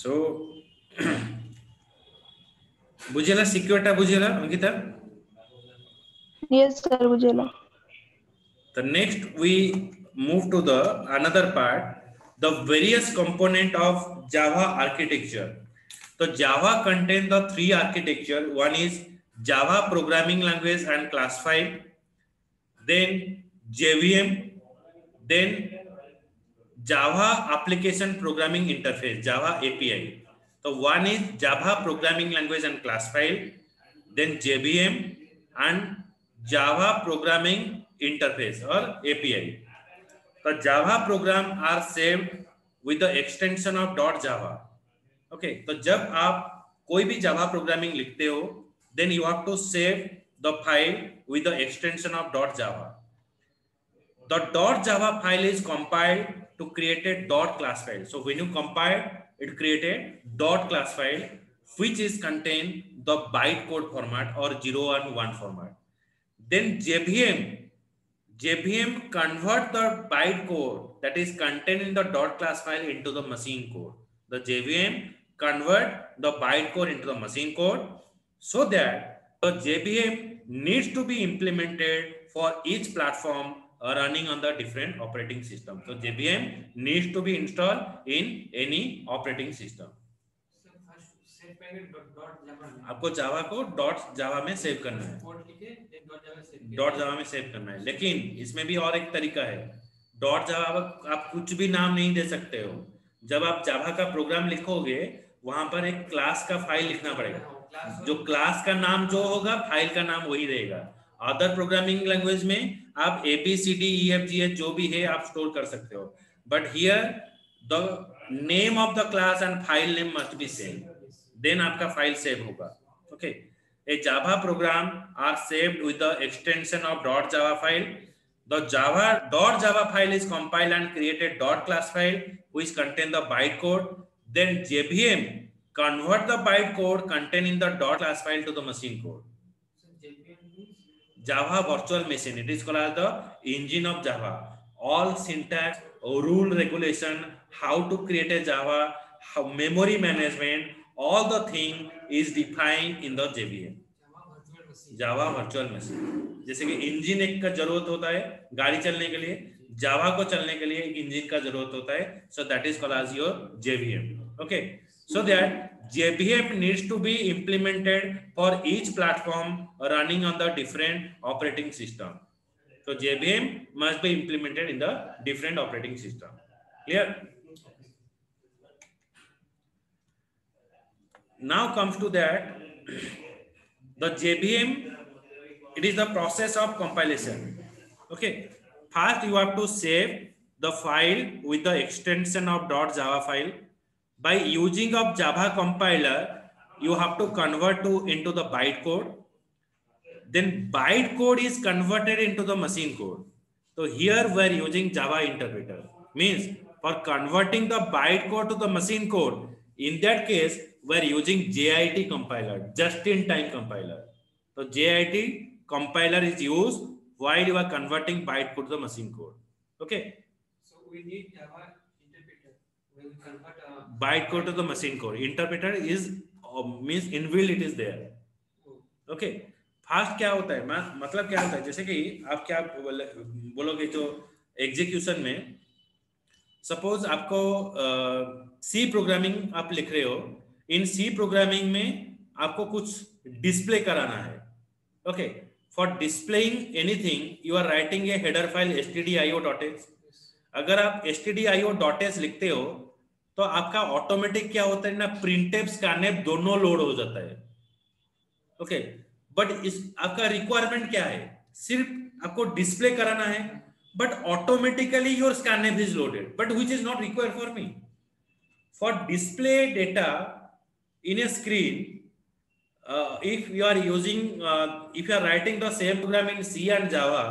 So बुझेला security बुझेला Ankita. Yes, sir, बुझेला. The next we move to the another part, the various component of Java architecture. So Java contain the three architecture. One is Java programming language and class file, then JVM, then Java application programming interface, Java API. So one is Java programming language and class file, then JVM and Java programming interface or API. The Java program are saved with the extension of .java. Okay, तो जब आप कोई भी Java programming लिखते हो, then you have to save the file with the extension of .java. The .java file is compiled to create a .class file. So when you compile, it create a .class file which is contain the bytecode format or 0 and 1 format. Then JVM convert the bytecode that is contained in the .class file into the machine code. The JVM convert the bytecode into the machine code so that the JVM needs to be implemented for each platform running on the different operating system. So JVM needs to be installed in any operating system. आपको जावा को .java में save करना है, .java में save करना है. लेकिन इसमें भी और एक तरीका है. .java आप कुछ भी नाम नहीं दे सकते हो. जब आप जावा का प्रोग्राम लिखोगे वहां पर एक क्लास का फाइल लिखना पड़ेगा. जो क्लास का नाम जो होगा फाइल का नाम वही रहेगा. अदर प्रोग्रामिंग लैंग्वेज में आप ABCDEFGH जो भी है आप स्टोर कर सकते हो, but here the name of the class and file name must be same, then आपका फाइल सेव होगा. Okay, a Java program are saved with the extension of .java file. The .java file is compiled and created .class file which contain the bytecode. Then JVM convert the bytecode contained in the .class file to the machine code. Java virtual machine, it is called as the engine of Java. All syntax, rule regulation, how to create a Java, how memory management, all the thing is defined in the JVM. Java virtual machine. जैसे कि engine एक का जरूरत होता है गाड़ी चलने के लिए, जावा को चलने के लिए एक इंजन का जरूरत होता है. So that is called as your JVM. Okay, so that JVM needs to be implemented for each platform running on the different operating system. So JVM must be implemented in the different operating system. Clear? Now comes to that, the JVM, it is the process of compilation. Okay, first you have to save the file with the extension of .java file. By using of Java compiler, you have to convert into the bytecode. Then bytecode is converted into the machine code. So here we are using Java interpreter. Means for converting the bytecode to the machine code, in that case we are using JIT compiler, just-in-time compiler. So JIT compiler is used while you are converting bytecode to the machine code. Okay. So we need Java interpreter. We will convert bytecode to the machine code. Interpreter is means inbuilt, it is there. Okay. Fast क्या होता है, मतलब क्या होता है, जैसे कि आप क्या बोलोगे, जो एग्जीक्यूशन में सपोज आपको सी प्रोग्रामिंग आप लिख रहे हो, इन सी प्रोग्रामिंग में आपको कुछ डिस्प्ले कराना है. Okay, for displaying anything you are writing a header file stdio.h. अगर आप stdio.h लिखते हो तो आपका ऑटोमेटिक क्या होता है ना, प्रिंटफ स्कैनफ दोनों लोड हो जाता है. ओके, बट इस आपका रिक्वायरमेंट क्या है, सिर्फ आपको डिस्प्ले कराना है, but automatically your scanf is loaded, but which is not required for me. For display data in A screen, if you are using if you are writing the same program in C and Java,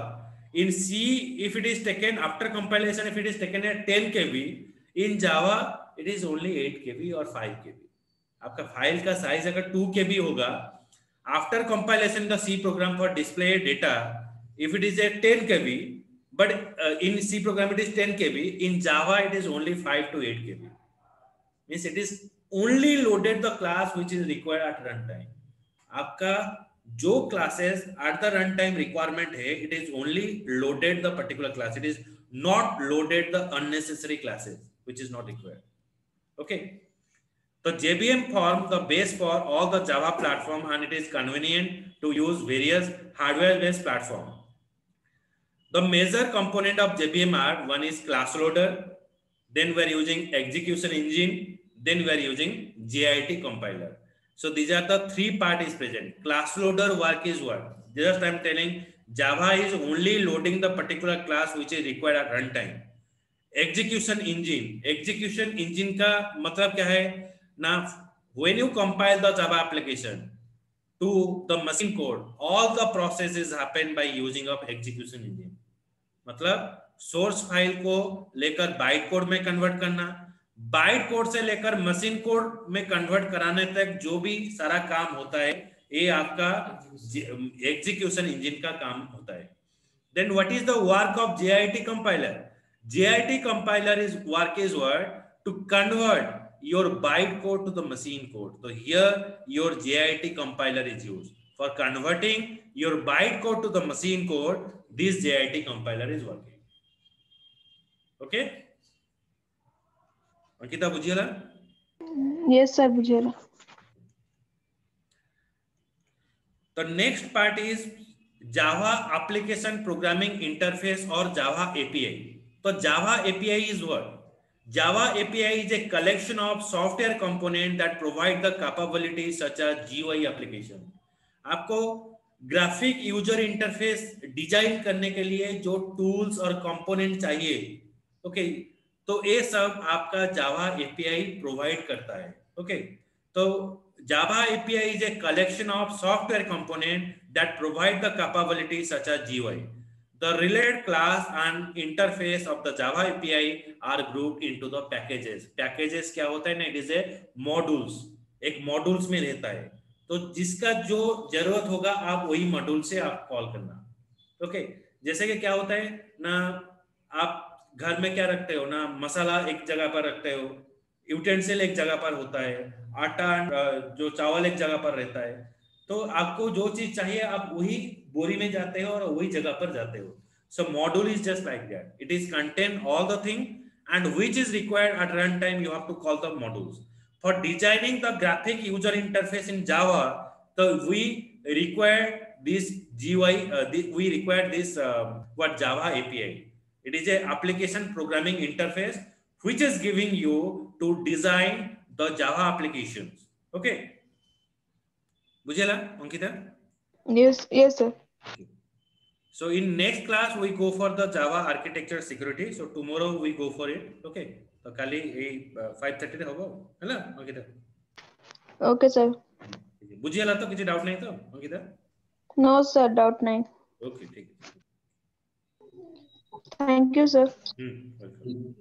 in C if it is taken after compilation, if it is taken at 10 KB, in Java it is only 8 KB or 5 KB. आपका file का size अगर 2 KB होगा, after compilation the C program for display data, if it is a 10 KB, but in C program it is 10 KB, in Java it is only 5 to 8 KB. Means it is only loaded the class which is required at runtime. आपका जो classes at the runtime requirement है, it is only loaded the particular class. It is not loaded the unnecessary classes which is not required. Okay. So JVM forms the base for all the Java platform, and it is convenient to use various hardware-based platform. The major component of JVM are: one is class loader, then we are using execution engine, then we are using JIT compiler. So these are the three part is present. Class loader work is what? Just I am telling, Java is only loading the particular class which is required at runtime. Execution engine का मतलब क्या है ना? When you compile the Java application to the machine code, all the processes happen by using of execution engine. मतलब source file को लेकर byte code में convert करना, बाइट कोड से लेकर मशीन कोड में कन्वर्ट कराने तक जो भी सारा काम होता है, ये आपका एग्जीक्यूशन इंजन का काम होता है. Then what is the work of JIT compiler? JIT compiler is work is what? To convert your byte code to the machine code. So here your JIT compiler is used for converting your byte code to the machine code. This JIT compiler is working. Okay? Ankita, bujhiyala? Yes sir, bujhiyala. The next part is Java application programming interface or Java API. So Java API is what? Java API is a collection of software components that provide the capabilities such as GUI application. आपको graphic user interface design करने के लिए जो tools और component चाहिए, okay, तो ये सब आपका जावा एपीआई प्रोवाइड करता है. ओके, तो Java API is a collection of software components that provide the capabilities such as GUI. The related class and interface of the Java API are grouped into the packages. Packages क्या होता है ना? It is a modules. एक modules में रहता है. तो जिसका जो जरूरत होगा आप वही मॉड्यूल से आप कॉल करना. ओके, जैसे कि क्या होता है ना, आप घर में क्या रखते हो ना, मसाला एक जगह पर रखते हो, यूटेंसिल एक जगह पर होता है, आटा जो चावल एक जगह पर रहता है. तो आपको जो चीज चाहिए आप वही बोरी में जाते हो और वही जगह पर जाते हो. So module is just like that. It is contain all the thing and which is required at runtime. You have to call the modules. For designing the graphic user interface in Java, we require this GUI. We require this what Java API. It is a application programming interface which is giving you to design the Java applications. Okay. Bujhela, Ankita? Yes sir. Okay. So in next class we go for the Java architecture security. So tomorrow we go for it. Okay. तो काली 5:30 रे होगा है ना Ankita? Okay sir. बुझिएला तो किसी doubt नहीं तो Ankita? No sir, doubt नहीं. Okay, ठीक है. Thank you sir. welcome.